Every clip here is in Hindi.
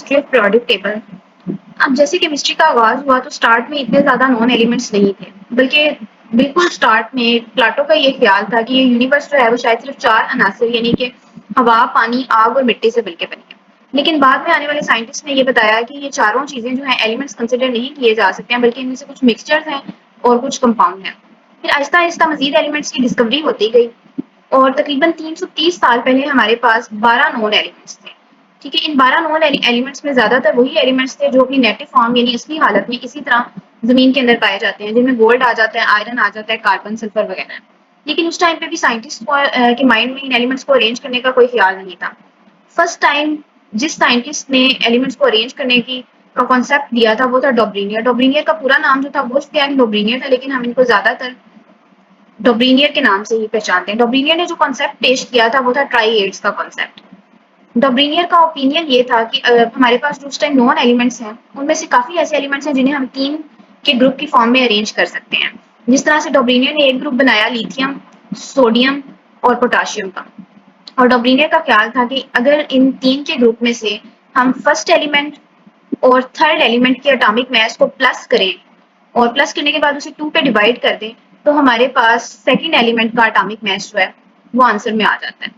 History of periodic table. अब जैसे केमिस्ट्री का आगाज हुआ तो स्टार्ट में इतने ज्यादा नॉन एलिमेंट्स नहीं थे, बल्कि बिल्कुल स्टार्ट में प्लाटो का ये ख्याल था कि ये यूनिवर्स जो है वो शायद सिर्फ 4 अनासर यानी कि हवा, पानी, आग और मिट्टी से मिलकर बनी है। लेकिन बाद में आने वाले साइंटिस्ट ने ये बताया कि ये चारों चीजें जो हैं एलिमेंट्स कंसिडर नहीं किए जा सकते हैं, बल्कि इनमें से कुछ मिक्सचर्स हैं और कुछ कंपाउंड हैं। फिर आहिस्ता आहिस्ता मजीद एलिमेंट्स की डिस्कवरी होती गई और तकरीबन 330 साल पहले हमारे पास 12 नॉन एलिमेंट्स थे। ठीक है, इन 12 नॉन एलिमेंट्स में ज्यादातर वही एलिमेंट्स थे जो अपनी नेटिव फॉर्म यानी असली हालत में इसी तरह जमीन के अंदर पाए जाते हैं, जिनमें गोल्ड आ जाता है, आयरन आ जाता है, कार्बन, सल्फर वगैरह। लेकिन उस टाइम पे भी साइंटिस्ट के माइंड में इन एलिमेंट्स को अरेंज करने का कोई ख्याल नहीं था। फर्स्ट टाइम जिस साइंटिस्ट ने एलिमेंट्स को अरेंज करने की का कॉन्सेप्ट दिया था वो था डॉब्रीनियर। डॉब्रीनियर का पूरा नाम जो था वो स्टैन डॉब्रीनियर था, लेकिन हम इनको ज्यादातर डॉब्रीनियर के नाम से ही पहचानते हैं। डॉब्रीनियर ने जो कॉन्सेप्ट पेश किया था वो था ट्राई-एड्स का कॉन्सेप्ट। डॉब्रीनियर का ओपिनियन ये था कि हमारे पास जो उस टाइम नॉन एलिमेंट्स हैं उनमें से काफी ऐसे एलिमेंट्स हैं जिन्हें हम 3 के ग्रुप की फॉर्म में अरेंज कर सकते हैं। जिस तरह से डॉब्रीनियर ने एक ग्रुप बनाया लिथियम, सोडियम और पोटाशियम का। और डॉब्रीनियर का ख्याल था कि अगर इन 3 के ग्रुप में से हम फर्स्ट एलिमेंट और थर्ड एलिमेंट की एटॉमिक मास को प्लस करें और प्लस करने के बाद उसे 2 पे डिवाइड कर दें, तो हमारे पास सेकंड एलिमेंट का एटॉमिक मास जो है वो आंसर में आ जाता है।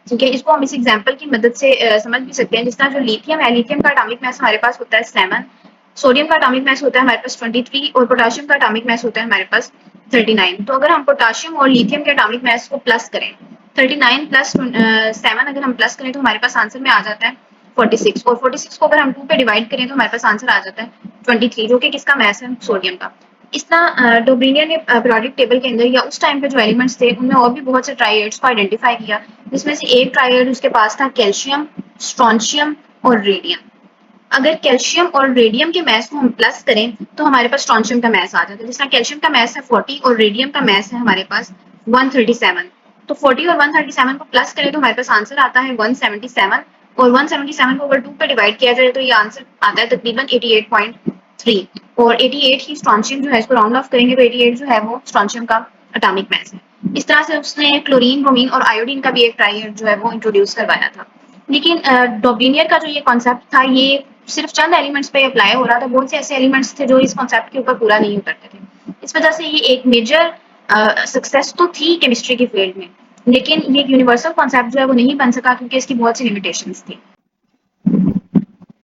ठीक है, इसको हम इस एग्जांपल की मदद से समझ भी सकते हैं। जिस तरह जो लिथियम है, लिथियम का एटॉमिक मास हमारे पास होता है 7, सोडियम का एटॉमिक मास होता है हमारे पास 23 और पोटेशियम का एटॉमिक मास होता है हमारे पास 39। तो अगर हम पोटेशियम और लिथियम के एटॉमिक मास को प्लस करें, 39 प्लस 7 अगर हम प्लस करें तो हमारे पास आंसर में आ जाता है 46, और 46 को अगर हम 2 पे डिवाइड करें तो हमारे पास आंसर आ जाता है 23, जो कि किसका मास है, सोडियम का। इस तरह डोब्रीनियर ने पीरियोडिक टेबल के अंदर या उस टाइम पे जो एलिमेंट्स थे उनमें और भी बहुत से ट्राइएड्स को आइडेंटिफाई किया, जिसमें से एक ट्राइएड उसके पास था कैल्शियम, स्ट्रोंशियम और रेडियम। अगर कैल्शियम और रेडियम के मास को हम प्लस करें तो हमारे पास स्ट्रोंशियम का मास आ जाता है। जिस तरह कैल्शियम का मास है 40 और रेडियम का मास है हमारे पास 137। तो 40 और 137 को प्लस करें तो हमारे पास आंसर आता है 177, और 177 को अगर 2 पे डिवाइड किया जाए तो ये आंसर आता है तकरीबन 88.3, और 88 ही स्ट्रोंशियम जो है, इसको राउंड ऑफ करेंगे तो 88 जो है वो स्ट्रोंशियम का एटॉमिक मास है। इस तरह से उसने क्लोरीन, ब्रोमीन और आयोडीन का भी एक ट्राइएड जो है वो इंट्रोड्यूस करवाया था। लेकिन डॉब्रीनियर का जो ये कॉन्सेप्ट था ये सिर्फ चंद एलिमेंट्स पे अप्लाई हो रहा था। बहुत से ऐसे एलिमेंट्स थे जो इस कॉन्सेप्ट के ऊपर पूरा नहीं उतरते थे। इस वजह से ये एक मेजर सक्सेस तो थी केमिस्ट्री की फील्ड में, लेकिन ये यूनिवर्सल कॉन्सेप्ट जो है वो नहीं बन सका क्योंकि इसकी बहुत सी लिमिटेशंस थी।